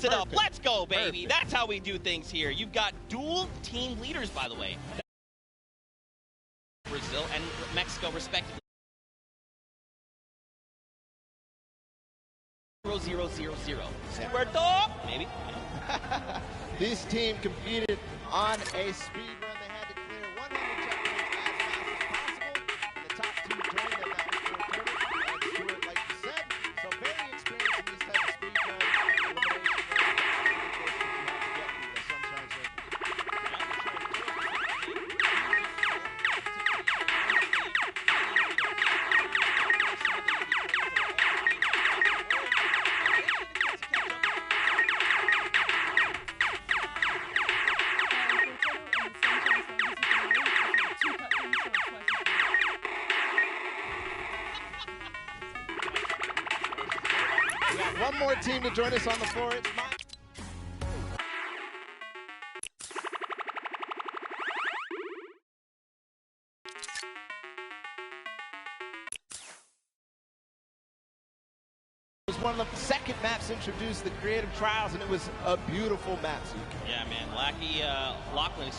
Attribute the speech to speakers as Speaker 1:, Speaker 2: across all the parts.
Speaker 1: it up. Let's go, baby. That's how we do things here. You've got dual team leaders, by the way. Brazil and Mexico, respectively. 0-0-0-0. Stuarto, maybe.
Speaker 2: This team competed on a speed run. They had to clear 100 checkpoints as fast as possible. The top two joined them now. And Stuart, like you said, so very experienced in these types of speed runs. One more team to join us on the floor. It's It was one of the second maps introduced, the creative trials, and it was a beautiful map.
Speaker 1: Yeah, man. Lachlan,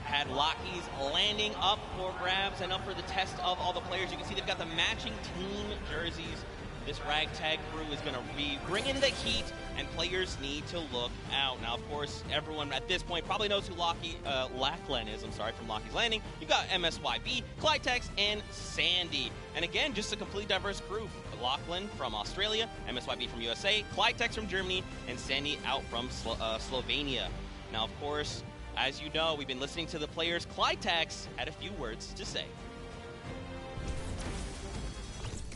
Speaker 1: had Lockies landing up for grabs and up for the test of all the players. You can see they've got the matching team jerseys. This ragtag crew is going to be bringing the heat, and players need to look out. Now, of course, everyone at this point probably knows who Lachlan is. I'm sorry, from Lockie's Landing. You've got MSYB, Clytex, and Sandy. And again, just a completely diverse crew. Lachlan from Australia, MSYB from USA, Clytex from Germany, and Sandy out from Slovenia. Now, of course, as you know, we've been listening to the players. Clytex had a few words to say.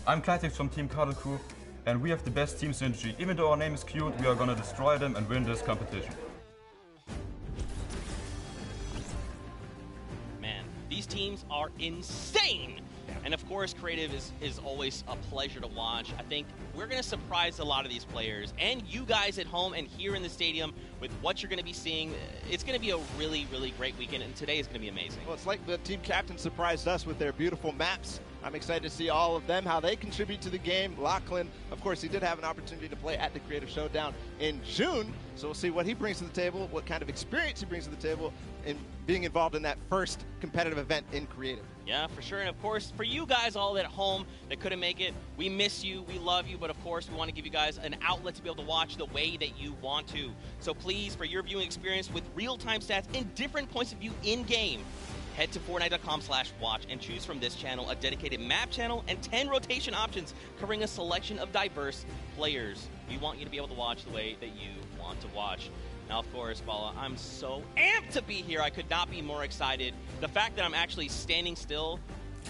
Speaker 3: I'm Clytex from Team Cuddle Crew, and we have the best team synergy. Even though our name is cute, we are gonna destroy them and win this competition.
Speaker 1: Man, these teams are insane! And of course, creative is always a pleasure to watch. I think we're going to surprise a lot of these players and you guys at home and here in the stadium with what you're going to be seeing. It's going to be a really, really great weekend, and today is going to be amazing.
Speaker 2: Well, it's like the team captain surprised us with their beautiful maps. I'm excited to see all of them, how they contribute to the game. Lachlan, of course, he did have an opportunity to play at the Creative Showdown in June, so we'll see what he brings to the table, what kind of experience he brings to the table in being involved in that first competitive event in Creative.
Speaker 1: Yeah, for sure. And of course, for you guys all at home that couldn't make it, we miss you, we love you, but of course, we want to give you guys an outlet to be able to watch the way that you want to. So please, for your viewing experience with real-time stats and different points of view in-game, head to Fortnite.com/watch and choose from this channel a dedicated map channel and 10 rotation options covering a selection of diverse players. We want you to be able to watch the way that you want to watch. Now, of course, Bala, I'm so amped to be here. I could not be more excited. The fact that I'm actually standing still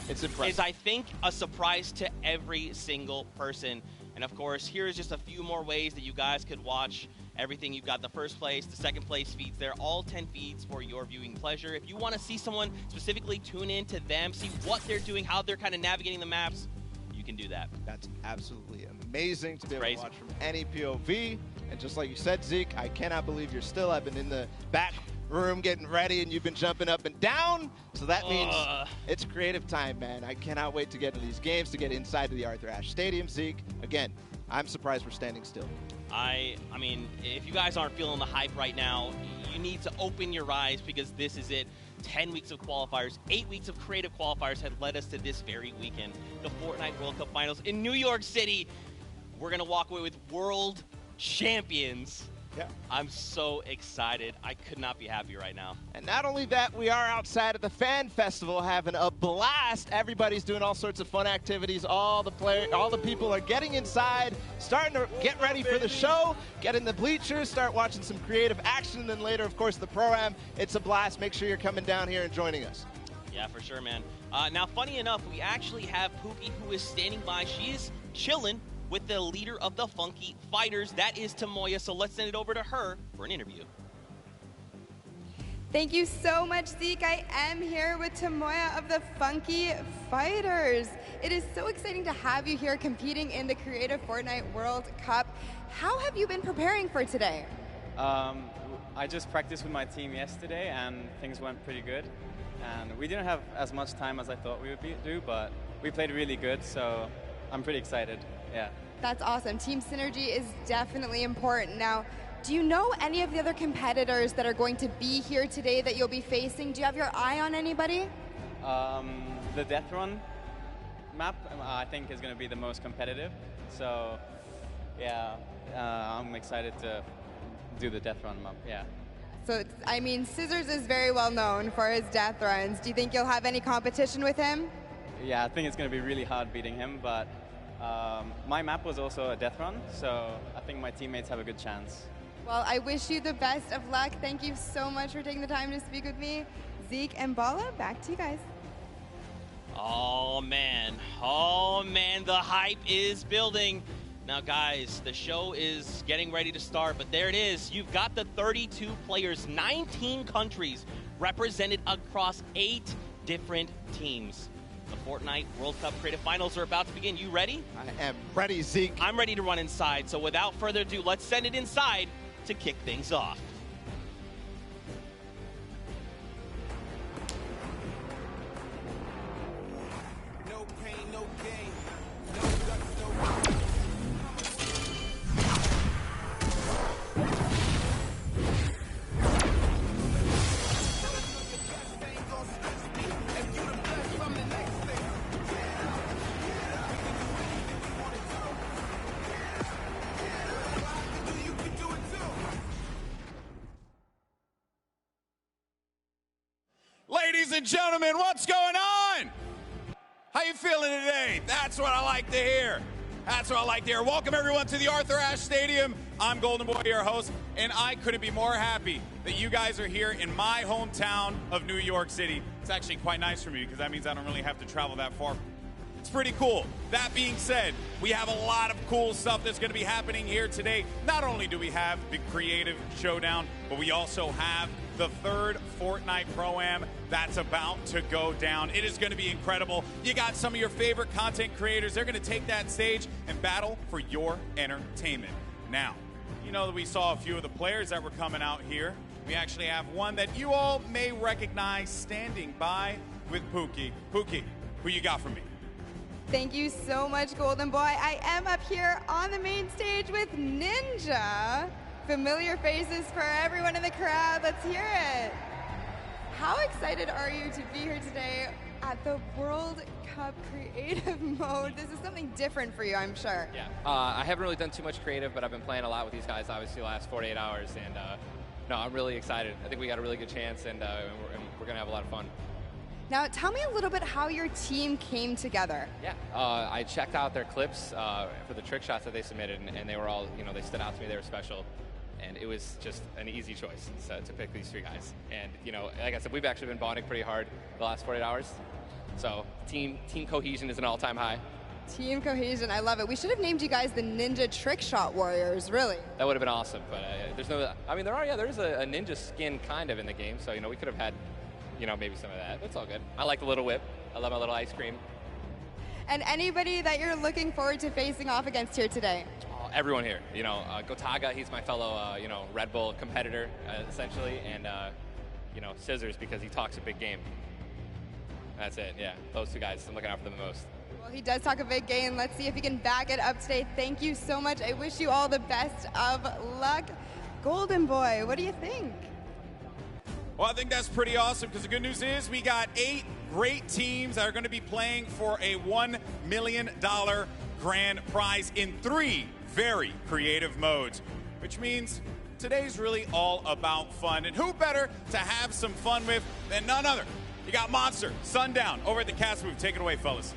Speaker 2: is,
Speaker 1: I think, a surprise to every single person. And of course, here's just a few more ways that you guys could watch everything. You've got the first place, the second place feeds there, all 10 feeds for your viewing pleasure. If you want to see someone specifically, tune in to them, see what they're doing, how they're kind of navigating the maps, you can do that.
Speaker 2: That's absolutely amazing to be able to watch from any POV. And just like you said, Zeke, I cannot believe you're still. I've been in the back room getting ready, and you've been jumping up and down. So that means it's creative time, man. I cannot wait to get to these games, to get inside to the Arthur Ashe Stadium, Zeke. Again, I'm surprised we're standing still.
Speaker 1: I mean, if you guys aren't feeling the hype right now, you need to open your eyes, because this is it. 10 weeks of qualifiers, 8 weeks of creative qualifiers had led us to this very weekend, the Fortnite World Cup Finals in New York City. We're going to walk away with world champions.
Speaker 2: Yeah.
Speaker 1: I'm so excited. I could not be happier right now.
Speaker 2: And not only that, we are outside at the Fan Festival having a blast. Everybody's doing all sorts of fun activities. All the people are getting inside, starting to get ready for the show, get in the bleachers, start watching some creative action, and then later, of course, the Pro-Am. It's a blast. Make sure you're coming down here and joining us.
Speaker 1: Yeah, for sure, man. Now, funny enough, we actually have Pookie, who is standing by. She's chilling with the leader of the Funky Fighters. That is Tamoya, so let's send it over to her for an interview.
Speaker 4: Thank you so much, Zeke. I am here with Tamoya of the Funky Fighters. It is so exciting to have you here competing in the Creative Fortnite World Cup. How have you been preparing for today?
Speaker 5: I just practiced with my team yesterday, and things went pretty good. And we didn't have as much time as I thought we would do, but we played really good, so I'm pretty excited. Yeah.
Speaker 4: That's awesome. Team synergy is definitely important. Now, Do you know any of the other competitors that are going to be here today that you'll be facing? Do you have your eye on anybody?
Speaker 5: The Death Run map, I think, is going to be the most competitive. So, yeah, I'm excited to do the Death Run map, yeah.
Speaker 4: So, I mean, Scissors is very well known for his death runs. Do you think you'll have any competition with him?
Speaker 5: Yeah, I think it's going to be really hard beating him, but my map was also a death run, so I think my teammates have a good chance.
Speaker 4: Well, I wish you the best of luck. Thank you so much for taking the time to speak with me. Zeke and Bala, back to you guys.
Speaker 1: Oh man, the hype is building. Now guys, the show is getting ready to start, but there it is. You've got the 32 players, 19 countries represented across 8 different teams. The Fortnite World Cup Creative Finals are about to begin. You ready?
Speaker 2: I am ready, Zeke.
Speaker 1: I'm ready to run inside, so without further ado, let's send it inside to kick things off.
Speaker 6: Ladies and gentlemen, what's going on? How you feeling today? That's what I like to hear. That's what I like to hear. Welcome everyone to the Arthur Ashe Stadium. I'm Golden Boy, your host, and I couldn't be more happy that you guys are here in my hometown of New York City. It's actually quite nice for me because that means I don't really have to travel that far. It's pretty cool. That being said, we have a lot of cool stuff that's going to be happening here today. Not only do we have the Creative Showdown, but we also have the 3rd Fortnite Pro-Am that's about to go down. It is going to be incredible. You got some of your favorite content creators. They're going to take that stage and battle for your entertainment. Now, you know that we saw a few of the players that were coming out here. We actually have one that you all may recognize standing by with Pookie. Pookie, who you got for me?
Speaker 4: Thank you so much, Golden Boy. I am up here on the main stage with Ninja. Familiar faces for everyone in the crowd. Let's hear it. How excited are you to be here today at the World Cup Creative Mode? This is something different for you, I'm sure.
Speaker 7: Yeah, I haven't really done too much creative, but I've been playing a lot with these guys, obviously, the last 48 hours, and no, I'm really excited. I think we got a really good chance, and we're going to have a lot of fun.
Speaker 4: Now, tell me a little bit how your team came together.
Speaker 7: Yeah, I checked out their clips for the trick shots that they submitted, and they were all, they stood out to me. They were special, and it was just an easy choice to pick these 3 guys. And, like I said, we've actually been bonding pretty hard the last 48 hours. So team cohesion is an all-time high.
Speaker 4: Team cohesion, I love it. We should have named you guys the Ninja Trick Shot Warriors, really.
Speaker 7: That would have been awesome, but there's no, I mean, there is a ninja skin kind of in the game, so, we could have had, maybe some of that. It's all good. I like the little whip. I love my little ice cream.
Speaker 4: And anybody that you're looking forward to facing off against here today?
Speaker 7: Everyone here. Gotaga, he's my fellow, Red Bull competitor, essentially, and, Scissors because he talks a big game. That's it, yeah. Those 2 guys, I'm looking out for them the most.
Speaker 4: Well, he does talk a big game. Let's see if he can back it up today. Thank you so much. I wish you all the best of luck. Golden Boy, what do you think?
Speaker 6: Well, I think that's pretty awesome because the good news is we got 8 great teams that are going to be playing for a $1 million grand prize in 3 very creative modes, which means today's really all about fun. And who better to have some fun with than none other? You got Monster, Sundown, over at the cast booth. Take it away, fellas.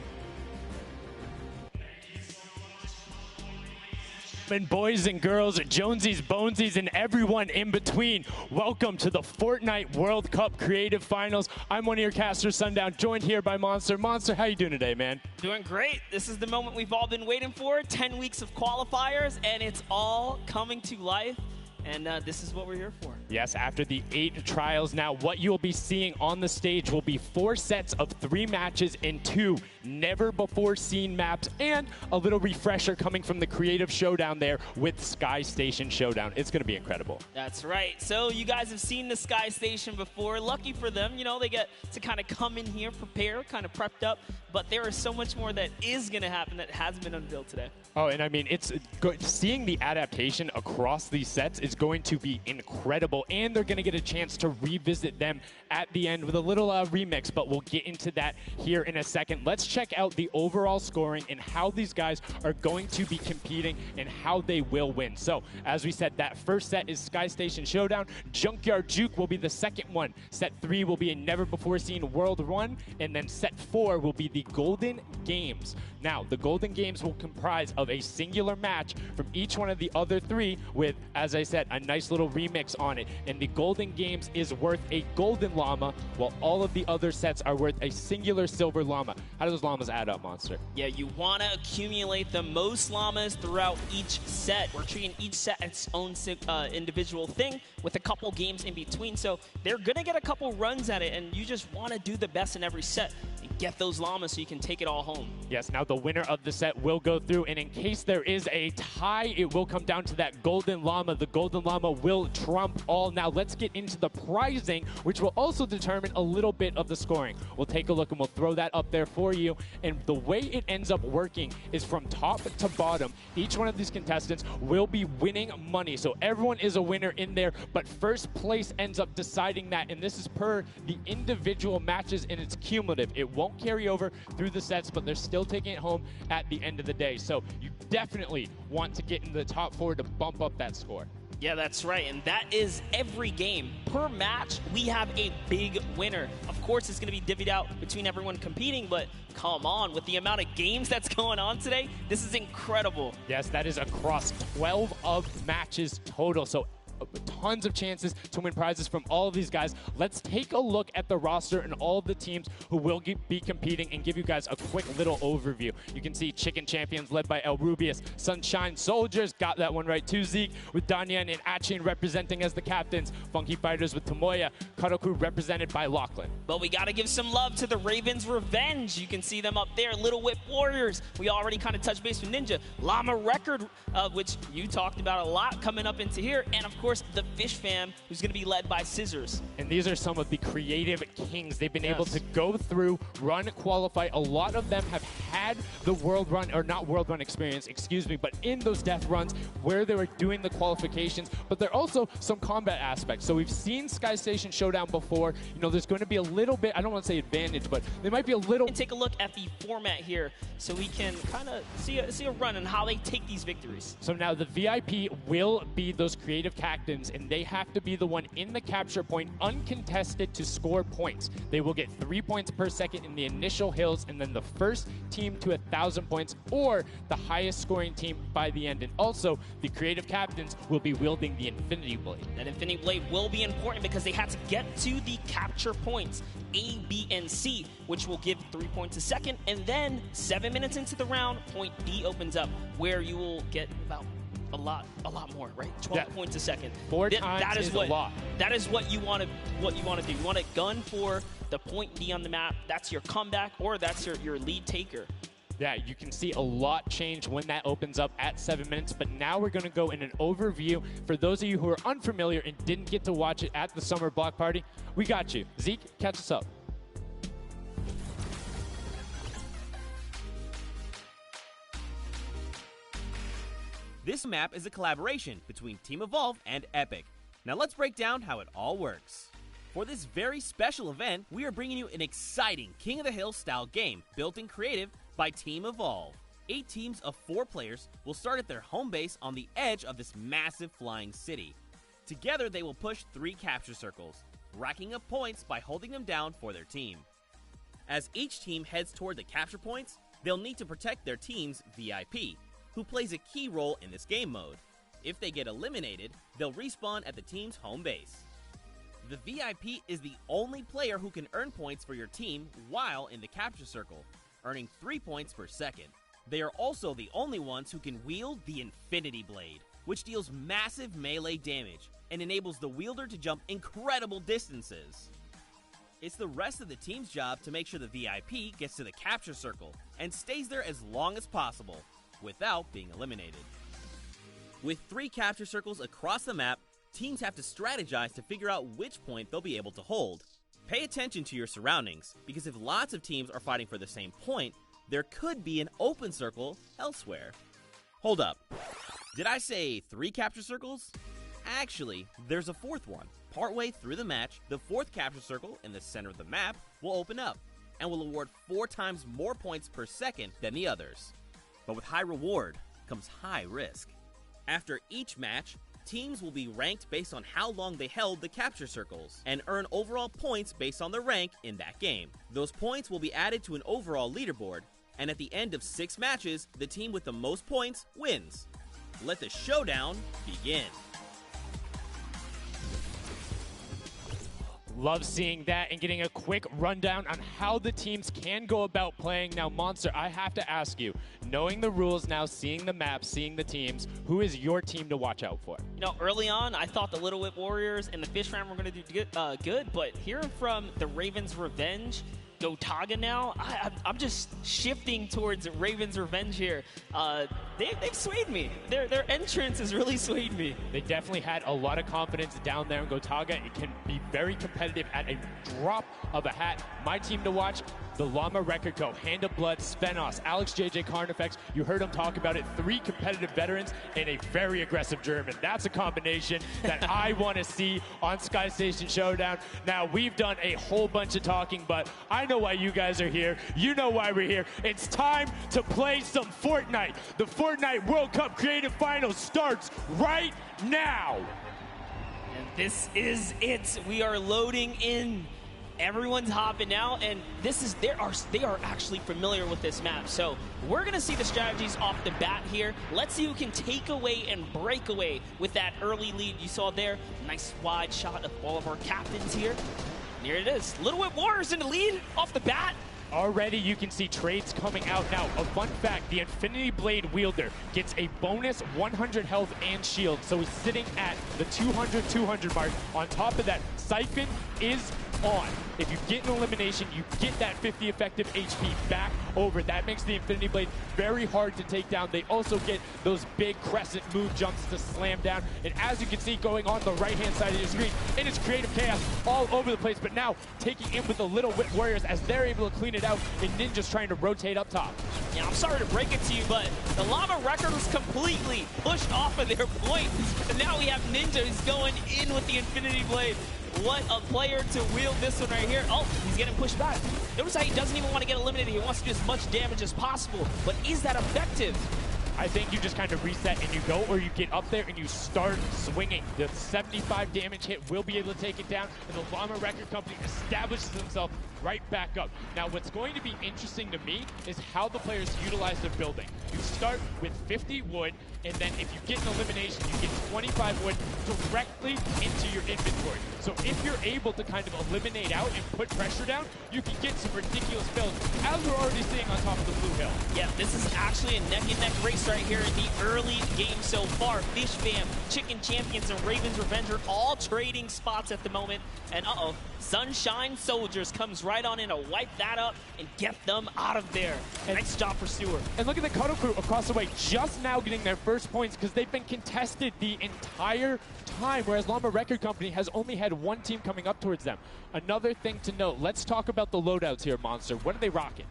Speaker 8: And boys and girls, Jonesies, Bonesies, and everyone in between, welcome to the Fortnite World Cup Creative Finals. I'm one of your casters, Sundown, joined here by Monster. Monster, how you doing today, man?
Speaker 9: Doing great. This is the moment we've all been waiting for, 10 weeks of qualifiers, and it's all coming to life, and this is what we're here for.
Speaker 8: Yes, after the 8 trials now, what you'll be seeing on the stage will be 4 sets of 3 matches in 2 never-before-seen maps, and a little refresher coming from the Creative Showdown there with Sky Station Showdown. It's going to be incredible.
Speaker 9: That's right. So you guys have seen the Sky Station before. Lucky for them, you know, they get to kind of come in here, prepare, kind of prepped up, but there is so much more that is going to happen that hasn't been unveiled today.
Speaker 8: Oh, and I mean, it's seeing the adaptation across these sets is going to be incredible, and they're going to get a chance to revisit them at the end with a little remix, but we'll get into that here in a second. Let's check out the overall scoring and how these guys are going to be competing and how they will win. So, as we said, that first set is Sky Station Showdown. Junkyard Juke will be the second one. Set 3 will be a never-before-seen World Run, and then set 4 will be the Golden Games. Now, the Golden Games will comprise of a singular match from each one of the other 3 with, as I said, a nice little remix on it. And the Golden Games is worth a golden llama, while all of the other sets are worth a singular silver llama. How do those llamas add up, Monster?
Speaker 9: Yeah, you want to accumulate the most llamas throughout each set. We're treating each set its own individual thing with a couple games in between. So they're going to get a couple runs at it, and you just want to do the best in every set and get those llamas so you can take it all home.
Speaker 8: Yes, now the winner of the set will go through, and in case there is a tie, it will come down to that golden llama. The golden llama will trump all. Now let's get into the prizing, which will also determine a little bit of the scoring. We'll take a look and we'll throw that up there for you. And the way it ends up working is from top to bottom. Each one of these contestants will be winning money. So everyone is a winner in there, but first place ends up deciding that. And this is per the individual matches, and it's cumulative. It won't carry over through the sets, but they're still taking it home at the end of the day. So you definitely want to get in the top 4 to bump up that score.
Speaker 9: Yeah, that's right, and that is every game. Per match, we have a big winner. Of course, it's going to be divvied out between everyone competing, but come on, with the amount of games that's going on today, this is incredible.
Speaker 8: Yes, that is across 12 of matches total, so tons of chances to win prizes from all of these guys. Let's take a look at the roster and all of the teams who will be competing and give you guys a quick little overview. You can see Chicken Champions led by El Rubius, Sunshine Soldiers, got that one right too, Zeke, with Danyan and Achin representing as the captains, Funky Fighters with Tomoya, Kadoku represented by Lachlan.
Speaker 9: But we got to give some love to the Ravens Revenge. You can see them up there, Little Whip Warriors. We already kind of touched base with Ninja. Llama Record, which you talked about a lot coming up into here, and of course, the Fish Fam, who's going to be led by Scissors.
Speaker 8: And these are some of the creative kings. They've been able to go through, run, qualify. A lot of them have had the world run, or not world run experience, excuse me, but in those death runs where they were doing the qualifications, but there are also some combat aspects. So we've seen Sky Station Showdown before. You know, there's going to be a little bit, I don't want to say advantage, but there might be a little.
Speaker 9: And take a look at the format here so we can kind of see a run and how they take these victories.
Speaker 8: So now the VIP will be those creative captains, and they have to be the one in the capture point uncontested to score points. They will get 3 points per second in the initial hills, and then the first team to 1,000 points or the highest scoring team by the end. And also the creative captains will be wielding the Infinity Blade.
Speaker 9: That Infinity Blade will be important because they had to get to the capture points A, B, and C, which will give 3 points a second, and then 7 minutes into the round, point D opens up where you will get about a lot more, right? 12 points a second.
Speaker 8: 4 times
Speaker 9: that is
Speaker 8: a lot.
Speaker 9: That is what you want to do. You want to gun for the point D on the map. That's your comeback, or that's your lead taker.
Speaker 8: Yeah, you can see a lot change when that opens up at 7 minutes, but now we're going to go in an overview. For those of you who are unfamiliar and didn't get to watch it at the Summer Block Party, we got you. Zeke, catch us up.
Speaker 10: This map is a collaboration between Team Evolve and Epic. Now let's break down how it all works. For this very special event, we are bringing you an exciting King of the Hill style game built in creative by Team Evolve. 8 teams of 4 players will start at their home base on the edge of this massive flying city. Together they will push 3 capture circles, racking up points by holding them down for their team. As each team heads toward the capture points, they'll need to protect their team's VIP, who plays a key role in this game mode. If they get eliminated, they'll respawn at the team's home base. The VIP is the only player who can earn points for your team while in the capture circle, earning 3 points per second. They are also the only ones who can wield the Infinity Blade, which deals massive melee damage, and enables the wielder to jump incredible distances. It's the rest of the team's job to make sure the VIP gets to the capture circle and stays there as long as possible without being eliminated. With 3 capture circles across the map, teams have to strategize to figure out which point they'll be able to hold. Pay attention to your surroundings, because if lots of teams are fighting for the same point, there could be an open circle elsewhere. Hold up. Did I say 3 capture circles? Actually, there's a 4th one. Partway through the match, the 4th capture circle in the center of the map will open up and will award 4 times more points per second than the others. But with high reward comes high risk. After each match, teams will be ranked based on how long they held the capture circles and earn overall points based on their rank in that game. Those points will be added to an overall leaderboard, and at the end of 6 matches, the team with the most points wins. Let the showdown begin.
Speaker 8: Love seeing that and getting a quick rundown on how the teams can go about playing. Now, Monster, I have to ask you, knowing the rules now, seeing the map, seeing the teams, who is your team to watch out for?
Speaker 9: You know, early on, I thought the Little Whip Warriors and the Fish Ram were going to do good, but hearing from the Ravens Revenge, Gotaga now, I'm just shifting towards Ravens Revenge here. They've swayed me. Their entrance has really swayed me.
Speaker 8: They definitely had a lot of confidence down there in Gotaga. It can be very competitive at a drop of a hat. My team to watch, the Llama Record Co., Hand of Blood, Svenos, Alex JJ Carnifex. You heard him talk about it. 3 competitive veterans and a very aggressive German. That's a combination that I want to see on Sky Station Showdown. Now, we've done a whole bunch of talking, but I know why you guys are here. You know why we're here. It's time to play some Fortnite. The Fortnite World Cup Creative Finals starts right now.
Speaker 9: And this is it. We are loading in. Everyone's hopping out, and they are actually familiar with this map. So we're gonna see the strategies off the bat here. Let's see who can take away and break away with that early lead you saw there. Nice wide shot of all of our captains here. And here it is. Little Whip Warriors in the lead off the bat.
Speaker 8: Already you can see trades coming out now. A fun fact, the Infinity Blade wielder gets a bonus 100 health and shield, so he's sitting at the 200 mark. On top of that, Siphon is on. If you get an elimination, you get that 50 effective HP back over. That makes the Infinity Blade very hard to take down. They also get those big crescent move jumps to slam down. And as you can see going on the right-hand side of your screen, it is creative chaos all over the place. But now taking in with the Little Whip Warriors as they're able to clean it out, and Ninja's trying to rotate up top.
Speaker 9: Yeah, I'm sorry to break it to you, but the Llama Record was completely pushed off of their point. And now we have Ninja who's going in with the Infinity Blade. What a player to wield this one right here. Oh, he's getting pushed back. Notice how he doesn't even want to get eliminated. He wants to do as much damage as possible. But is that effective?
Speaker 8: I think you just kind of reset and you go, or you get up there and you start swinging. The 75 damage hit will be able to take it down, and the Llama Record Company establishes themselves right back up. Now, what's going to be interesting to me is how the players utilize the building. You start with 50 wood, and then if you get an elimination, you get 25 wood directly into your inventory. So if you're able to kind of eliminate out and put pressure down, you can get some ridiculous builds, as we're already seeing on top of the blue hill.
Speaker 9: Yeah, this is actually a neck-and-neck race right here in the early game so far. Fish Fam, Chicken Champions, and Ravens Revenge are all trading spots at the moment. And Sunshine Soldiers comes right on in to wipe that up and get them out of there. Nice job for Stewart.
Speaker 8: And look at the Cuddle Crew across the way, just now getting their first points because they've been contested the entire time, whereas Llama Record Company has only had one team coming up towards them. Another thing to note, let's talk about the loadouts here, Monster. What are they rocking?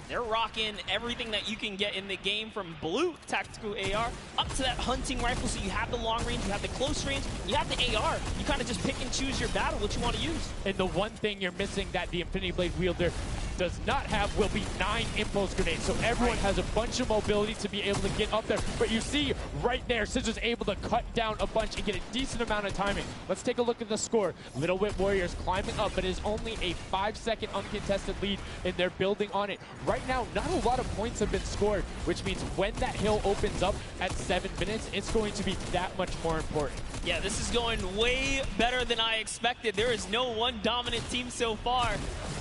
Speaker 9: They're rocking everything that you can get in the game, from blue tactical AR up to that hunting rifle. So you have the long range, you have the close range, you have the AR. You kind of just pick and choose your battle, what you want to use.
Speaker 8: And the one thing you're missing that the Infinity Blade wielder does not have will be 9 impulse grenades. So everyone has a bunch of mobility to be able to get up there. But you see right there, Scissor's able to cut down a bunch and get a decent amount of timing. Let's take a look at the score. Little Whip Warriors climbing up, but it is only a 5-second uncontested lead, and they're building on it. Right now, not a lot of points have been scored, which means when that hill opens up at 7 minutes, it's going to be that much more important.
Speaker 9: Yeah, this is going way better than I expected. There is no one dominant team so far,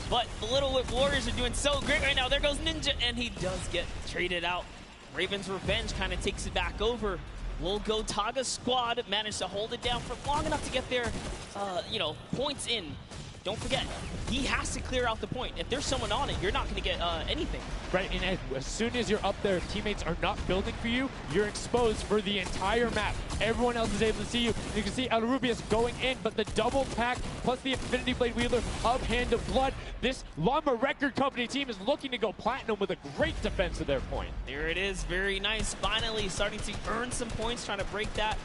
Speaker 9: but the Little Whip Warriors are doing so great right now. There goes Ninja, and he does get traded out. Ravens Revenge kind of takes it back over. Will Gotaga's squad manage to hold it down for long enough to get their, points in? Don't forget, he has to clear out the point. If there's someone on it, you're not going to get anything.
Speaker 8: Right, and as soon as you're up there, if teammates are not building for you, you're exposed for the entire map. Everyone else is able to see you. You can see El Rubius going in, but the double pack plus the Infinity Blade wielder of Hand of Blood. This Llama Record Company team is looking to go platinum with a great defense of their point.
Speaker 9: There it is, very nice. Finally starting to earn some points, trying to break that,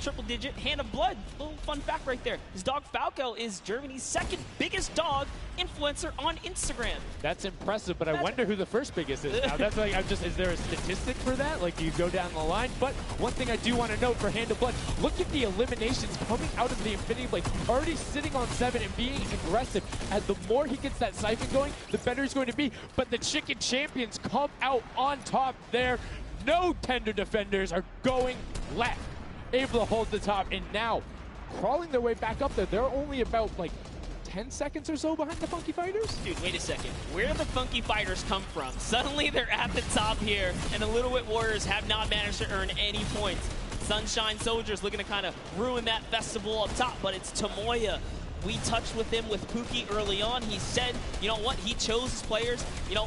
Speaker 9: triple digit Hand of Blood. Little fun fact right there. His dog Falco is Germany's second biggest dog influencer on Instagram.
Speaker 8: That's impressive, but I wonder who the first biggest is now. That's like, is there a statistic for that? Like, do you go down the line? But one thing I do want to note for Hand of Blood, look at the eliminations coming out of the Infinity Blade. Already sitting on 7 and being aggressive. And the more he gets that siphon going, the better he's going to be. But the Chicken Champions come out on top there. No tender defenders are going left. Able to hold the top, and now crawling their way back up there. They're only about, 10 seconds or so behind the Funky Fighters?
Speaker 9: Dude, wait a second. Where did the Funky Fighters come from? Suddenly they're at the top here, and the Little Wit Warriors have not managed to earn any points. Sunshine Soldiers looking to kind of ruin that festival up top, but it's Tomoya. We touched with him with Pookie early on. He said, you know what, he chose his players,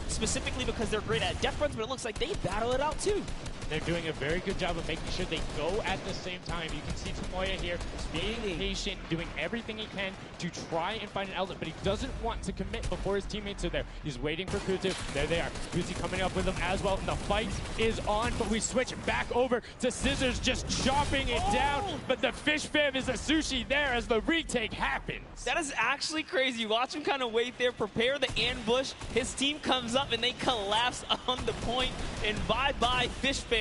Speaker 9: specifically because they're great at death runs, but it looks like they battle it out too.
Speaker 8: They're doing a very good job of making sure they go at the same time. You can see Tomoya here being patient, doing everything he can to try and find an outlet, but he doesn't want to commit before his teammates are there. He's waiting for Kutu. There they are. Kutu coming up with them as well, and the fight is on, but we switch back over to Scissors just chopping it down, but the Fish Fam is a sushi there as the retake happens.
Speaker 9: That is actually crazy. Watch him kind of wait there, prepare the ambush. His team comes up, and they collapse on the point, and bye-bye Fish Fam.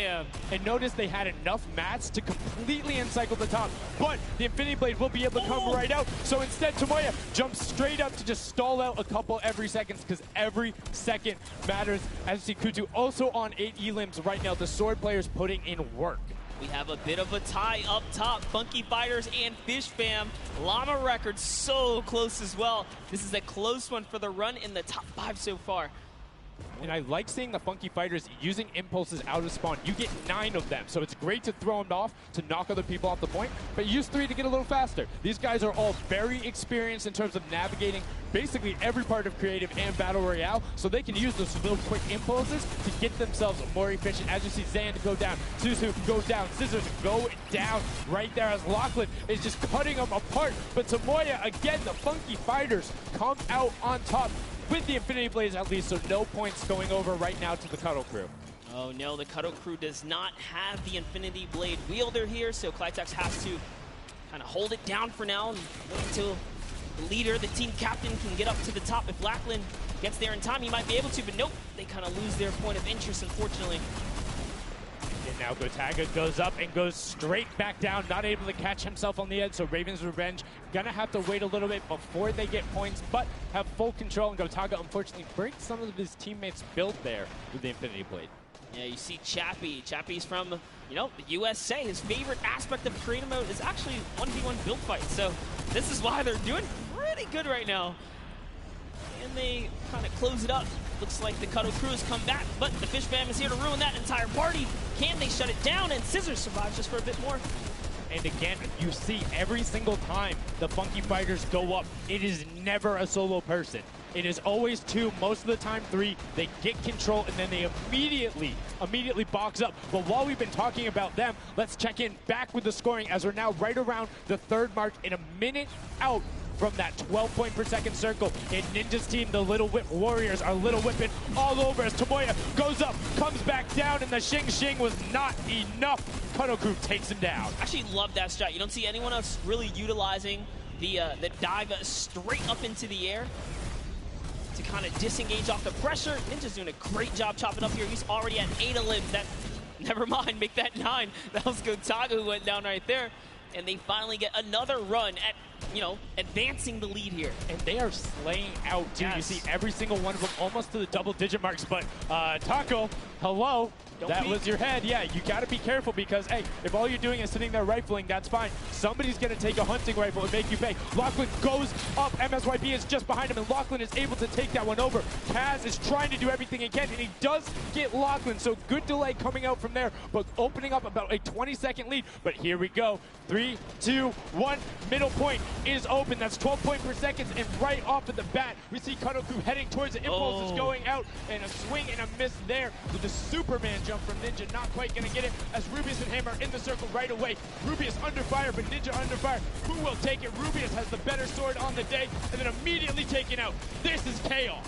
Speaker 8: And notice they had enough mats to completely encircle the top, but the Infinity Blade will be able to come right out. So instead, Tomoya jumps straight up to just stall out a couple every second, because every second matters. As you see Kutu also on 8 elims right now. The sword players putting in work.
Speaker 9: We have a bit of a tie up top. Funky Fighters and Fish Fam. Llama Records so close as well. This is a close one for the run in the top 5 so far.
Speaker 8: And I like seeing the Funky Fighters using impulses out of spawn. You get 9 of them, so it's great to throw them off to knock other people off the point, but use 3 to get a little faster. These guys are all very experienced in terms of navigating basically every part of creative and battle royale, so they can use those little quick impulses to get themselves more efficient. As you see Zan go down, Suzu go down, Scissors go down right there as Lachlan is just cutting them apart. But Tomoya, again, the Funky Fighters come out on top with the Infinity Blades at least, so no points going over right now to the Cuddle Crew.
Speaker 9: Oh no, the Cuddle Crew does not have the Infinity Blade wielder here, so Clitex has to kind of hold it down for now and wait until the leader, the team captain, can get up to the top. If Lachlan gets there in time, he might be able to, but nope, they kind of lose their point of interest, unfortunately.
Speaker 8: And now Gotaga goes up and goes straight back down, not able to catch himself on the edge, so Raven's Revenge gonna have to wait a little bit before they get points, but have full control, and Gotaga unfortunately breaks some of his teammates' build there with the Infinity Blade.
Speaker 9: Yeah, you see Chappie. Chappie's from, the USA. His favorite aspect of creative mode is actually 1v1 build fights, so this is why they're doing pretty good right now. And they kind of close it up. Looks like the Cuddle Crew has come back, but the Fish Fam is here to ruin that entire party. Can they shut it down? And Scissors survives just for a bit more.
Speaker 8: And again, you see every single time the Funky Fighters go up, it is never a solo person. It is always 2, most of the time 3. They get control, and then they immediately box up. But while we've been talking about them, let's check in back with the scoring as we're now right around the 3rd mark and a minute out from that 12 point per second circle. And Ninja's team, the Little Whip Warriors, are Little Whipping all over as Tomoya goes up, comes back down, and the Shing Shing was not enough. Cuddle Crew takes him down.
Speaker 9: I actually love that strat. You don't see anyone else really utilizing the dive straight up into the air to kind of disengage off the pressure. Ninja's doing a great job chopping up here. He's already at 8 elims. That, never mind, make that 9. That was Gotaga who went down right there. And they finally get another run at you know, advancing the lead here.
Speaker 8: And they are slaying out, too.
Speaker 9: Yes.
Speaker 8: You see every single one of them almost to the double-digit marks. But Taco, hello. That was your head. Yeah, you got to be careful because, hey, if all you're doing is sitting there rifling, that's fine. Somebody's going to take a hunting rifle and make you pay. Lachlan goes up. MSYP is just behind him, and Lachlan is able to take that one over. Kaz is trying to do everything he can, and he does get Lachlan, so good delay coming out from there, but opening up about a 20-second lead. But here we go. 3, 2, 1. Middle point is open. That's 12 points per second, and right off of the bat, we see Kadoku heading towards it. Impulse is going out, and a swing and a miss there with the Superman jump from Ninja. Not quite going to get it as Rubius and Hammer in the circle right away. Rubius under fire, but Ninja under fire. Who will take it? Rubius has the better sword on the day, and then immediately taken out. This is chaos.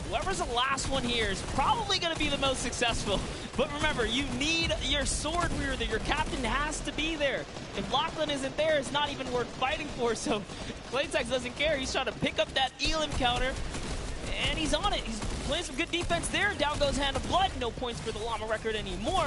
Speaker 9: Whoever's the last one here is probably going to be the most successful. But remember, you need your sword wielder. Your captain has to be there. If Lachlan isn't there, it's not even worth fighting for. So Claytex doesn't care. He's trying to pick up that Elim counter. And he's on it. He's playing some good defense there. Down goes Hand of Blood. No points for the Llama record anymore.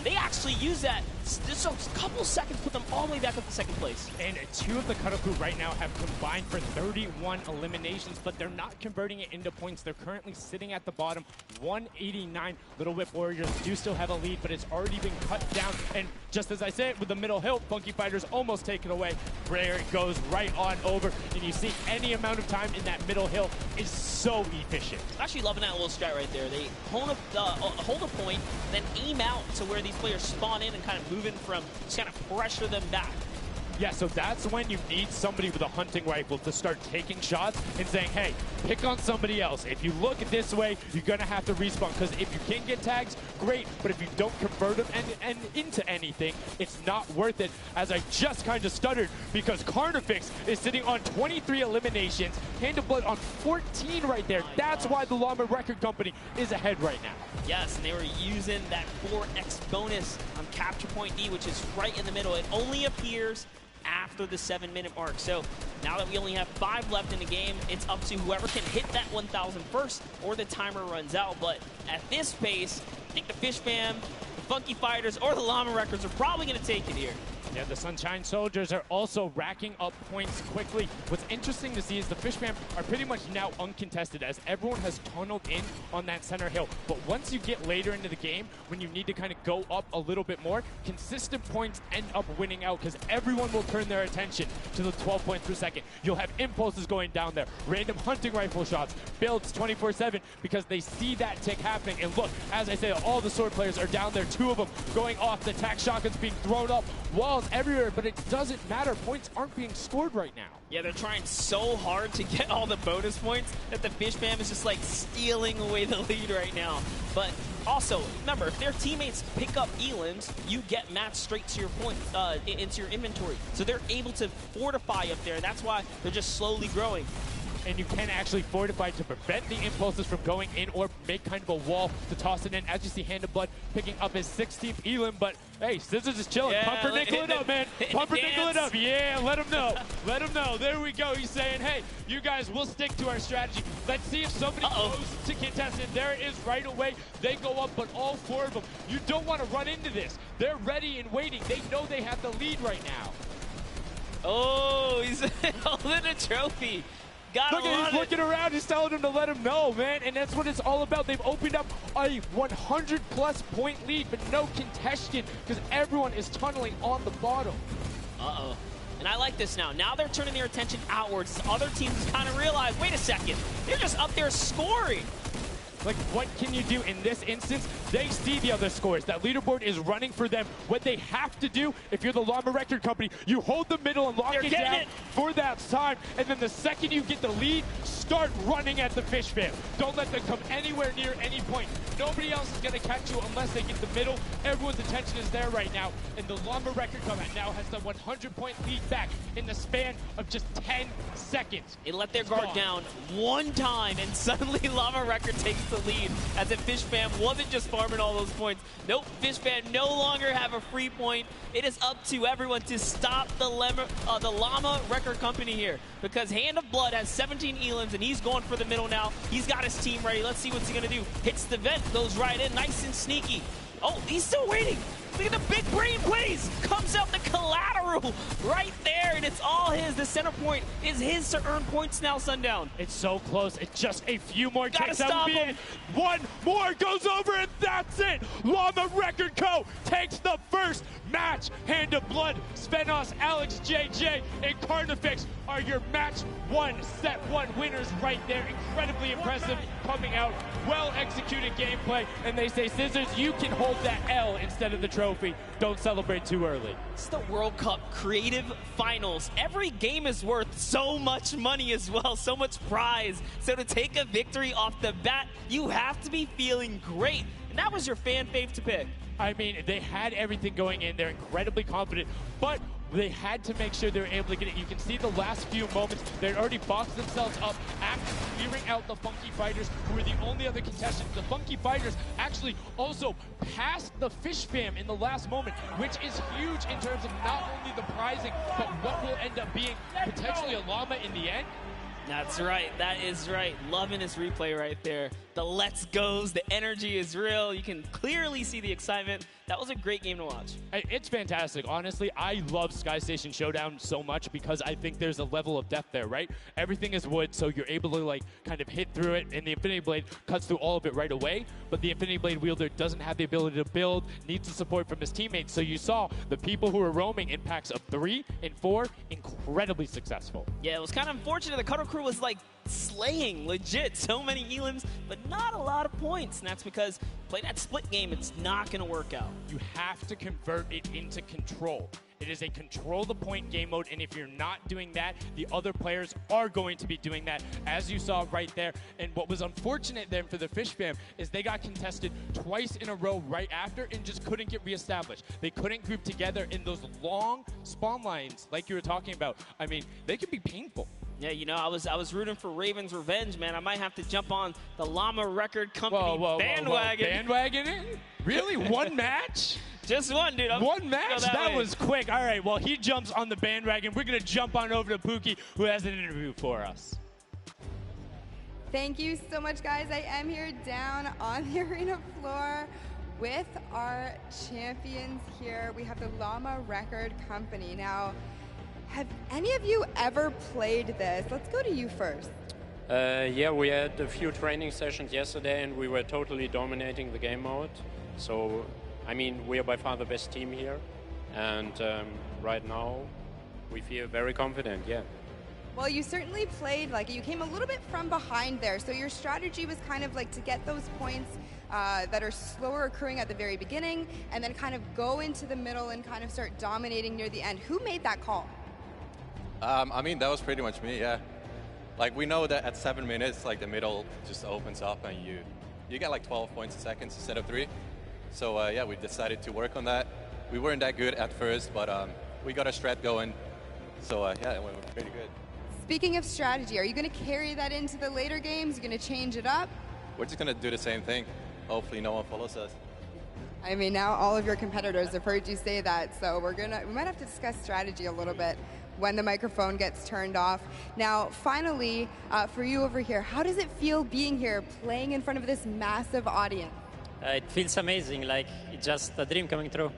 Speaker 9: They actually use that. Just a couple seconds put them all the way back up to second place.
Speaker 8: And two of the Kadoku right now have combined for 31 eliminations, but they're not converting it into points. They're currently sitting at the bottom, 189. Little Whip Warriors do still have a lead, but it's already been cut down. And just as I said, with the middle hill, Funky Fighters almost take it away. Brer goes right on over, and you see any amount of time in that middle hill is so efficient.
Speaker 9: Actually loving that little strat right there. They hold a point, then aim out to where these players spawn in and kind of move in from, just kind of pressure them back.
Speaker 8: Yeah, so that's when you need somebody with a hunting rifle to start taking shots and saying, hey, pick on somebody else. If you look this way, you're going to have to respawn, because if you can get tags, great, but if you don't convert them and into anything, it's not worth it, as I just kind of stuttered, because Carnifex is sitting on 23 eliminations, Hand of Blood on 14 right there. That's why the Llama Record Company is ahead right now.
Speaker 9: Yes, and they were using that 4x bonus on Capture Point D, which is right in the middle. It only appears after the 7-minute mark. So now that we only have 5 left in the game, it's up to whoever can hit that 1,000 first or the timer runs out. But at this pace, I think the Fish Fam, the Funky Fighters, or the Llama Records are probably going to take it here.
Speaker 8: Yeah, the Sunshine Soldiers are also racking up points quickly. What's interesting to see is the Fish Fam are pretty much now uncontested, as everyone has tunneled in on that center hill. But once you get later into the game, when you need to kind of go up a little bit more, consistent points end up winning out, because everyone will turn their attention to the 12 points per second. You'll have impulses going down there, random hunting rifle shots, builds 24/7, because they see that tick happening. And look, as I say, all the sword players are down there, 2 of them going off, the attack shotguns being thrown up, walls everywhere, but it doesn't matter. Points aren't being scored right now.
Speaker 9: Yeah, they're trying so hard to get all the bonus points that the Fish Fam is just like stealing away the lead right now. But also, remember, if their teammates pick up Elims, you get matched straight to your point, into your inventory. So they're able to fortify up there, and that's why they're just slowly growing.
Speaker 8: And you can actually fortify to prevent the impulses from going in, or make kind of a wall to toss it in. As you see, Hand of Blood picking up his 16th Elim, but hey, Scissors is chilling.
Speaker 9: Yeah,
Speaker 8: Pumpernickel it up, man. Pumpernickel it up. Yeah, let him know. Let him know. There we go. He's saying, hey, you guys, we'll stick to our strategy. Let's see if somebody goes to contest it. There it is right away. They go up, but all 4 of them. You don't want to run into this. They're ready and waiting. They know they have the lead right now.
Speaker 9: Oh, he's holding a trophy.
Speaker 8: Look at he's looking around. He's telling them to let him know, man. And that's what it's all about. They've opened up a 100-plus point lead, but no contention, because everyone is tunneling on the bottom.
Speaker 9: Uh-oh. And I like this now. Now they're turning their attention outwards. Other teams kind of realize, wait a second, they're just up there scoring.
Speaker 8: Like, what can you do in this instance? They see the other scores. That leaderboard is running for them. What they have to do, if you're the Llama Record Company, you hold the middle and lock it down for that time. And then the second you get the lead, start running at the Fish Fam. Don't let them come anywhere near any point. Nobody else is going to catch you unless they get the middle. Everyone's attention is there right now. And the Llama Record Company now has the 100-point lead back in the span of just 10 seconds.
Speaker 9: They let their guard down one time, and suddenly Llama Record takes the lead, as if Fish Fam wasn't just farming all those points. Nope, Fish Fam no longer have a free point. It is up to everyone to stop the Llama Record Company here, because Hand of Blood has 17 Elims, and he's going for the middle now. He's got his team ready. Let's see what's he going to do. Hits the vent, goes right in, nice and sneaky. Oh, he's still waiting. Look at the big brain plays. Comes out the collateral right there, and it's all his. The center point is his to earn points now, Sundown.
Speaker 8: It's so close. It's just a few more
Speaker 9: Gotta
Speaker 8: kicks.
Speaker 9: stop
Speaker 8: That would be
Speaker 9: him.
Speaker 8: it. One more goes over, and that's it. Llama Record Co. takes the first match. Hand of Blood, Svenos, Alex, JJ, and Carnifex are your match 1, set 1 winners right there. Incredibly impressive coming out. Well-executed gameplay. And they say, Scissors, you can hold that L instead of the trophy. Don't celebrate too early.
Speaker 9: It's the World Cup Creative Finals. Every game is worth so much money as well, so much prize. So to take a victory off the bat, you have to be feeling great. And that was your fan fave to pick.
Speaker 8: I mean, they had everything going in. They're incredibly confident, but they had to make sure they were able to get it. You can see the last few moments, they'd already boxed themselves up after clearing out the Funky Fighters, who were the only other contestants. The Funky Fighters actually also passed the Fish Fam in the last moment, which is huge in terms of not only the prizing, but what will end up being potentially a llama in the end.
Speaker 9: That's right. That is right. Loving this replay right there. The let's goes, the energy is real. You can clearly see the excitement. That was a great game to watch.
Speaker 8: It's fantastic. Honestly, I love Sky Station Showdown so much because I think there's a level of depth there, right? Everything is wood, so you're able to like kind of hit through it, and the Infinity Blade cuts through all of it right away, but the Infinity Blade wielder doesn't have the ability to build, needs the support from his teammates. So you saw the people who were roaming in packs of 3 and 4, incredibly successful.
Speaker 9: Yeah, it was kind of unfortunate. The Cutter Crew was like slaying legit so many elims, but not a lot of points. And that's because play that split game, it's not going to work out.
Speaker 8: You have to convert it into control. It is a control the point game mode, and if you're not doing that, the other players are going to be doing that, as you saw right there. And what was unfortunate then for the Fish Fam is they got contested twice in a row right after and just couldn't get reestablished. They couldn't group together in those long spawn lines like you were talking about. I mean, they could be painful.
Speaker 9: Yeah, you know, I was rooting for Raven's revenge, man. I might have to jump on the Llama Record Company bandwagon.
Speaker 8: Bandwagon it? Really? One match?
Speaker 9: Just one, dude.
Speaker 8: One match? That was quick. All right, well, he jumps on the bandwagon. We're going to jump on over to Pookie, who has an interview for us.
Speaker 4: Thank you so much, guys. I am here down on the arena floor with our champions here. We have the Llama Record Company. Now, have any of you ever played this? Let's go to you first.
Speaker 11: Yeah, we had a few training sessions yesterday, and we were totally dominating the game mode. So, I mean, we are by far the best team here, and right now we feel very confident, yeah.
Speaker 4: Well, you certainly played like you came a little bit from behind there, so your strategy was kind of like to get those points that are slower accruing at the very beginning, and then kind of go into the middle and kind of start dominating near the end. Who made that call?
Speaker 12: I mean, that was pretty much me, yeah. Like, we know that at 7 minutes, like, the middle just opens up and you get like 12 points a second instead of 3. So, yeah, we decided to work on that. We weren't that good at first, but we got a strat going. So, yeah, it went pretty good.
Speaker 4: Speaking of strategy, are you going to carry that into the later games? You're going to change it up?
Speaker 12: We're just going to do the same thing. Hopefully no one follows us.
Speaker 4: I mean, now all of your competitors have heard you say that, so we might have to discuss strategy a little bit when the microphone gets turned off. Now, finally, for you over here, how does it feel being here, playing in front of this massive audience?
Speaker 13: It feels amazing, like it's just a dream coming true.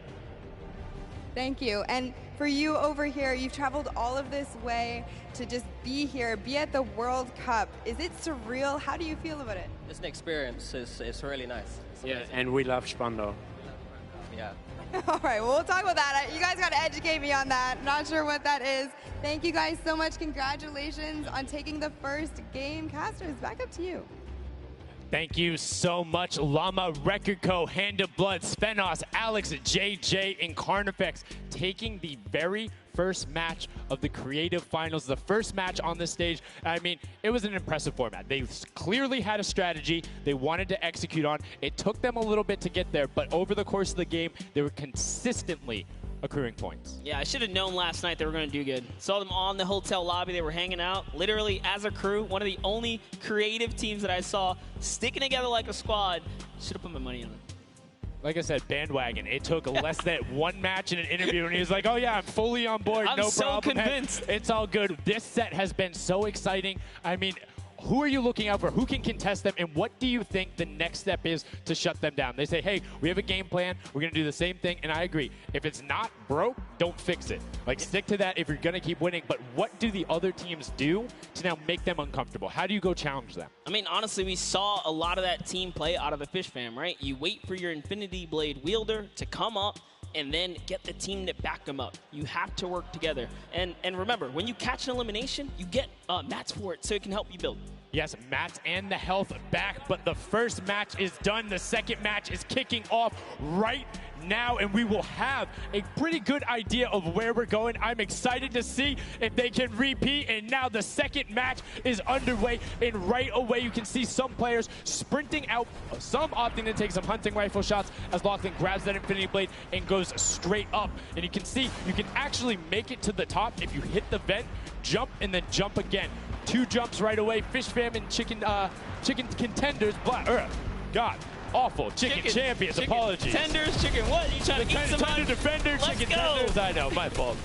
Speaker 4: Thank you. And for you over here, you've traveled all of this way to just be here, be at the World Cup. Is it surreal? How do you feel about it?
Speaker 14: It's an experience. It's really nice.
Speaker 11: Yeah, and we love Spandau.
Speaker 14: Yeah.
Speaker 4: All right, well, we'll talk about that. You guys got to educate me on that. Not sure what that is. Thank you guys so much. Congratulations on taking the first game. Casters, back up to you.
Speaker 8: Thank you so much, Llama Record Co., Hand of Blood, Svenos, Alex, JJ, and Carnifex taking the very first match of the Creative Finals, the first match on the stage. I mean, it was an impressive format. They clearly had a strategy they wanted to execute on. It took them a little bit to get there, but over the course of the game, they were consistently accruing points.
Speaker 9: Yeah, I should have known last night they were going to do good. Saw them on the hotel lobby. They were hanging out, literally as a crew. One of the only creative teams that I saw sticking together like a squad. Should have put my money on it.
Speaker 8: Like I said, bandwagon. It took less than one match in an interview, and he was like, oh, yeah, I'm fully on board.
Speaker 9: I'm
Speaker 8: no
Speaker 9: so
Speaker 8: problem.
Speaker 9: convinced.
Speaker 8: Hey, it's all good. This set has been so exciting. I mean, Who are you looking out for? Who can contest them? And what do you think the next step is to shut them down? They say, hey, we have a game plan. We're going to do the same thing. And I agree. If it's not broke, don't fix it. Like, stick to that if you're going to keep winning. But what do the other teams do to now make them uncomfortable? How do you go challenge them?
Speaker 9: I mean, honestly, we saw a lot of that team play out of the Fish Fam, right? You wait for your Infinity Blade wielder to come up and then get the team to back them up. You have to work together. And remember, when you catch an elimination, you get mats for it so it can help you build.
Speaker 8: Yes, mats and the health back, but the first match is done. The second match is kicking off right now, and we will have a pretty good idea of where we're going. I'm excited to see if they can repeat, and now the second match is underway, and right away you can see some players sprinting out, some opting to take some hunting rifle shots as Lachlan grabs that Infinity Blade and goes straight up. And you can see you can actually make it to the top if you hit the vent, jump, and then jump again. 2 jumps right away. Fish Fam and chicken contenders. God, awful. Chicken champions. Apologies.
Speaker 9: Tenders, chicken what? You trying to eat some
Speaker 8: Tender defender, chicken tenders. I know, my fault.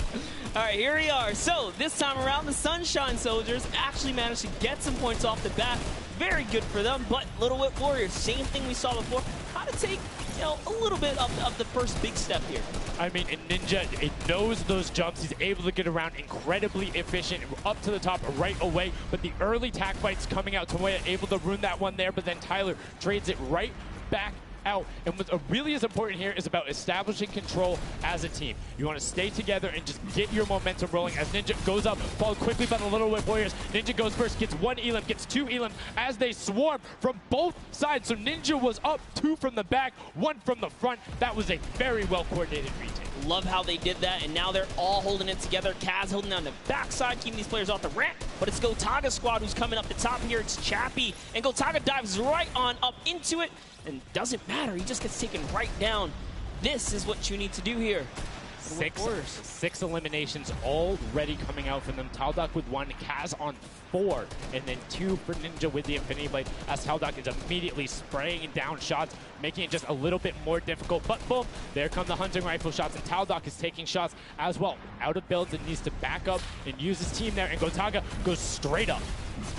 Speaker 9: All right, here we are. So this time around, the Sunshine Soldiers actually managed to get some points off the bat. Very good for them. But Little Whip Warriors, same thing we saw before. How to take, a little bit of the first big step here.
Speaker 8: I mean, Ninja, it knows those jumps. He's able to get around incredibly efficient, up to the top right away. But the early tack fights coming out, Tomoya able to ruin that one there, but then Tyler trades it right back out. And what really is important here is about establishing control as a team. You want to stay together and just get your momentum rolling as Ninja goes up, followed quickly by the Little Whip Warriors. Ninja goes first, gets 1 elim, gets 2 elim as they swarm from both sides. So Ninja was up 2 from the back, 1 from the front. That was a very well-coordinated retake.
Speaker 9: Love how they did that, and now they're all holding it together. Kaz holding down the backside, keeping these players off the ramp, but it's Gotaga's squad who's coming up the top here. It's Chappie, and Gotaga dives right on up into it, and doesn't matter. He just gets taken right down. This is what you need to do here.
Speaker 8: 6 eliminations already coming out from them. Taldock with 1, Kaz on 4, and then 2 for Ninja with the Infinity Blade, as Taldock is immediately spraying down shots, making it just a little bit more difficult. But boom, there come the hunting rifle shots, and Taldock is taking shots as well. Out of builds and needs to back up and use his team there, and Gotaga goes straight up.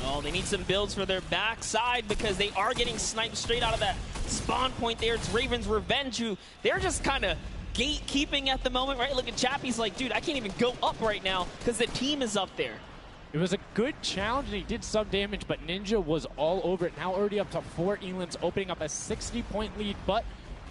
Speaker 9: Oh, they need some builds for their backside because they are getting sniped straight out of that spawn point there. It's Raven's Revenge, who they're just kind of gatekeeping at the moment, right? Look at Chappie's like, dude, I can't even go up right now because the team is up there.
Speaker 8: It was a good challenge, and he did some damage, but Ninja was all over it. Now already up to 4 elims, opening up a 60-point lead, but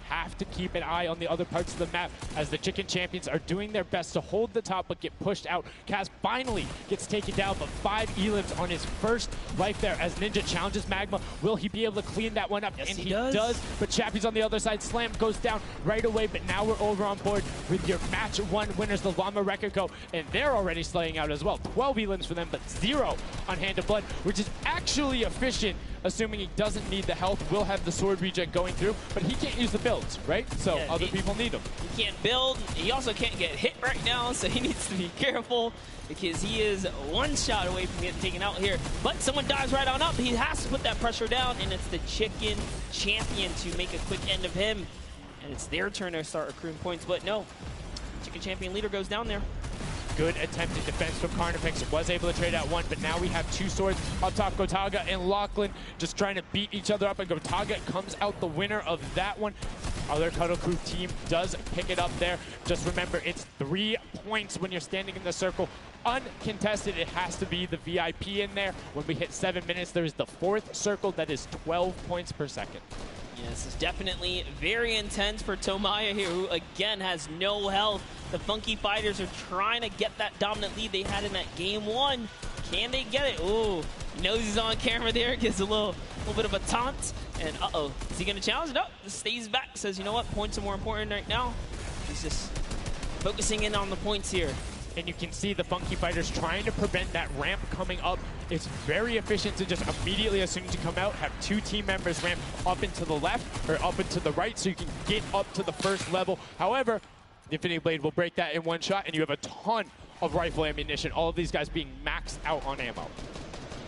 Speaker 8: have to keep an eye on the other parts of the map as the Chicken Champions are doing their best to hold the top but get pushed out. Kaz finally gets taken down, but 5 elims on his first life there as Ninja challenges Magma. Will he be able to clean that one up?
Speaker 9: Yes,
Speaker 8: and
Speaker 9: he does.
Speaker 8: But Chappie's on the other side. Slam goes down right away, but now we're over on board with your match 1 winners, the Llama Rekiko, and they're already slaying out as well. 12 elims for them, but 0 on Hand of Blood, which is actually efficient, assuming he doesn't need the health. Will have the sword reject going through, but he can't use the builds, right? So
Speaker 9: yeah,
Speaker 8: other people need them.
Speaker 9: He can't build. He also can't get hit right now, so he needs to be careful because he is 1 shot away from getting taken out here. But someone dives right on up. He has to put that pressure down, and it's the Chicken Champion to make a quick end of him. And it's their turn to start accruing points, but no. Chicken Champion leader goes down there.
Speaker 8: Good attempted defense from Carnifex. Was able to trade out 1, but now we have 2 swords up top. Gotaga and Lachlan just trying to beat each other up, and Gotaga comes out the winner of that one. Other Cuddle Crew team does pick it up there. Just remember, it's 3 points when you're standing in the circle. Uncontested, it has to be the VIP in there. When we hit 7 minutes, there is the 4th circle that is 12 points per second.
Speaker 9: Yes, it's definitely very intense for Tomaya here, who again has no health. The Funky Fighters are trying to get that dominant lead they had in that game 1. Can they get it? Ooh, he knows he's on camera there, gives a little bit of a taunt. And uh-oh, is he gonna challenge? No, just stays back, says, you know what, points are more important right now. He's just focusing in on the points here.
Speaker 8: And you can see the Funky Fighters trying to prevent that ramp coming up. It's very efficient to just immediately, as soon as you come out, have 2 team members ramp up into the left or up into the right so you can get up to the first level. However, the Infinity Blade will break that in 1 shot, and you have a ton of rifle ammunition. All of these guys being maxed out on ammo.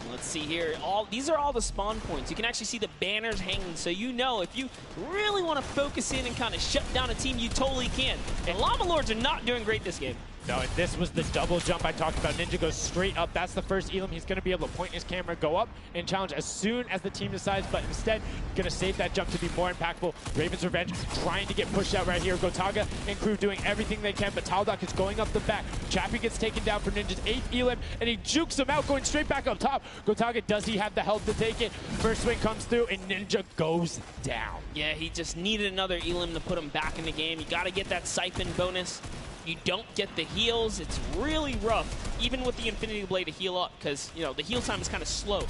Speaker 9: Let's see here. These are all the spawn points. You can actually see the banners hanging, so you know if you really want to focus in and kind of shut down a team, you totally can. And Llama Lords are not doing great this game.
Speaker 8: No, and this was the double jump I talked about. Ninja goes straight up. That's the first Elam. He's going to be able to point his camera, go up, and challenge as soon as the team decides, but instead, going to save that jump to be more impactful. Raven's Revenge trying to get pushed out right here. Gotaga and crew doing everything they can, but Taldock is going up the back. Chappie gets taken down for Ninja's 8th Elam, and he jukes him out, going straight back up top. Gotaga, does he have the health to take it? First swing comes through, and Ninja goes down.
Speaker 9: Yeah, he just needed another Elam to put him back in the game. You got to get that siphon bonus. You don't get the heals. It's really rough, even with the Infinity Blade to heal up, because, you know, the heal time is kind of slow.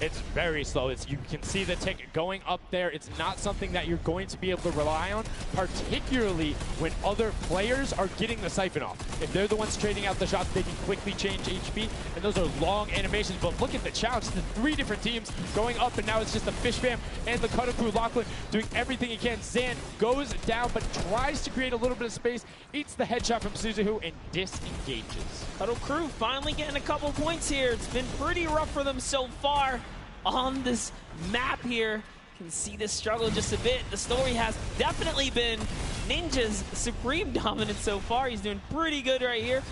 Speaker 8: It's very slow. You can see the tick going up there. It's not something that you're going to be able to rely on, particularly when other players are getting the siphon off. If they're the ones trading out the shots, they can quickly change HP, and those are long animations. But look at the challenge. The 3 different teams going up, and now it's just the Fish Fam and the Cutter Crew. Lachlan doing everything he can. Zan goes down, but tries to create a little bit of space, eats the headshot from Suzuhu, and disengages.
Speaker 9: Cutter Crew finally getting a couple points here. It's been pretty rough for them so far on this map here. Can see this struggle just a bit. The story has definitely been Ninja's supreme dominance so far. He's doing pretty good right here.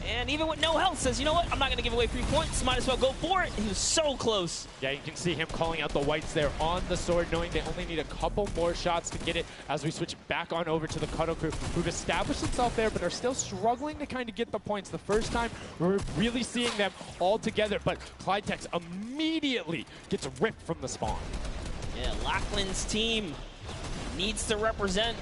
Speaker 9: And even with no health, says, you know what, I'm not going to give away 3 points. Might as well go for it. He was so close.
Speaker 8: Yeah, you can see him calling out the whites there on the sword, knowing they only need a couple more shots to get it as we switch back on over to the Cuddle Crew, who've established themselves there, but are still struggling to kind of get the points. The first time we're really seeing them all together, but Clyde Tex immediately gets ripped from the spawn.
Speaker 9: Yeah, Lachlan's team needs to represent.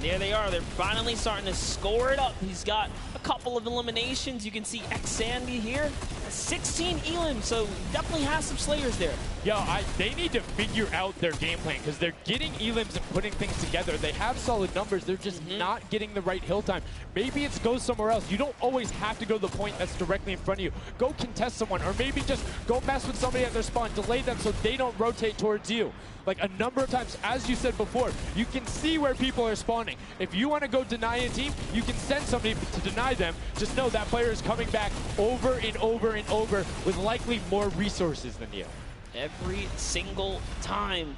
Speaker 9: There they are. They're finally starting to score it up. He's got a couple of eliminations. You can see X-Sandy here. 16 Elam, so definitely has some Slayers there.
Speaker 8: Yo, they need to figure out their game plan, because they're getting Elams and putting things together. They have solid numbers. They're just not getting the right hill time. Maybe it's go somewhere else. You don't always have to go to the point that's directly in front of you. Go contest someone, or maybe just go mess with somebody at their spawn. Delay them so they don't rotate towards you. Like a number of times, as you said before, you can see where people are spawning. If you want to go deny a team, you can send somebody to deny them. Just know that player is coming back over and over and over with likely more resources than you.
Speaker 9: Every single time.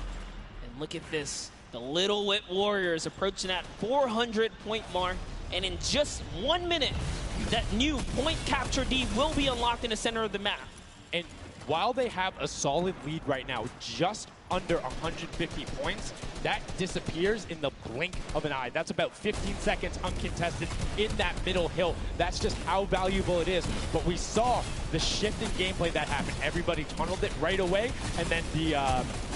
Speaker 9: And look at this. The Little Whip Warriors approaching that 400-point mark. And in just 1 minute, that new point capture D will be unlocked in the center of the map.
Speaker 8: And while they have a solid lead right now, just under 150 points, that disappears in the blink of an eye. That's about 15 seconds uncontested in that middle hill. That's just how valuable it is. But we saw the shift in gameplay that happened. Everybody tunneled it right away, and then the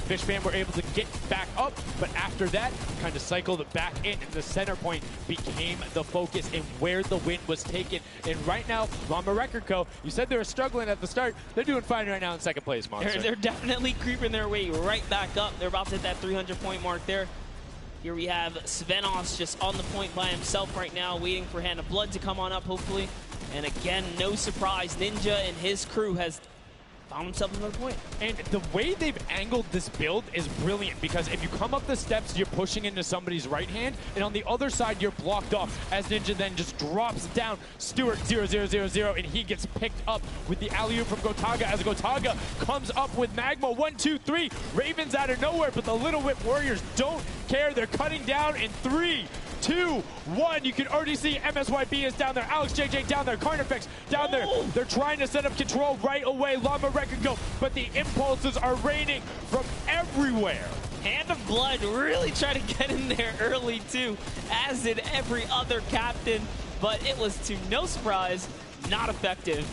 Speaker 8: Fish Fam were able to get back up, but after that, kind of cycled it back in, and the center point became the focus and where the win was taken. And right now, Llama Record Co., you said they were struggling at the start. They're doing fine right now in second place, Monster.
Speaker 9: They're definitely creeping their way right back up. They're about to hit that 300-point mark there. Here we have Svenos just on the point by himself right now, waiting for Hand of Blood to come on up, hopefully. And again, no surprise, Ninja and his crew has found himself another point.
Speaker 8: And the way they've angled this build is brilliant, because if you come up the steps, you're pushing into somebody's right hand, and on the other side, you're blocked off, as Ninja then just drops down Stewart 0-0-0-0, and he gets picked up with the alley-oop from Gotaga, as Gotaga comes up with Magma. 1, 2, 3. Ravens out of nowhere, but the Little Whip Warriors don't care. They're cutting down in 3, 2, 1. You can already see MSYB is down there. Alex JJ down there. Carnifex down there. They're trying to set up control right away. Llama Record go, but the impulses are raining from everywhere.
Speaker 9: Hand of Blood really tried to get in there early too, as did every other captain, but it was, to no surprise, not effective.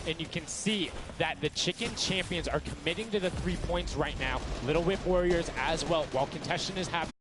Speaker 8: And you can see that the Chicken Champions are committing to the 3 points right now. Little Whip Warriors as well, while contention is happening.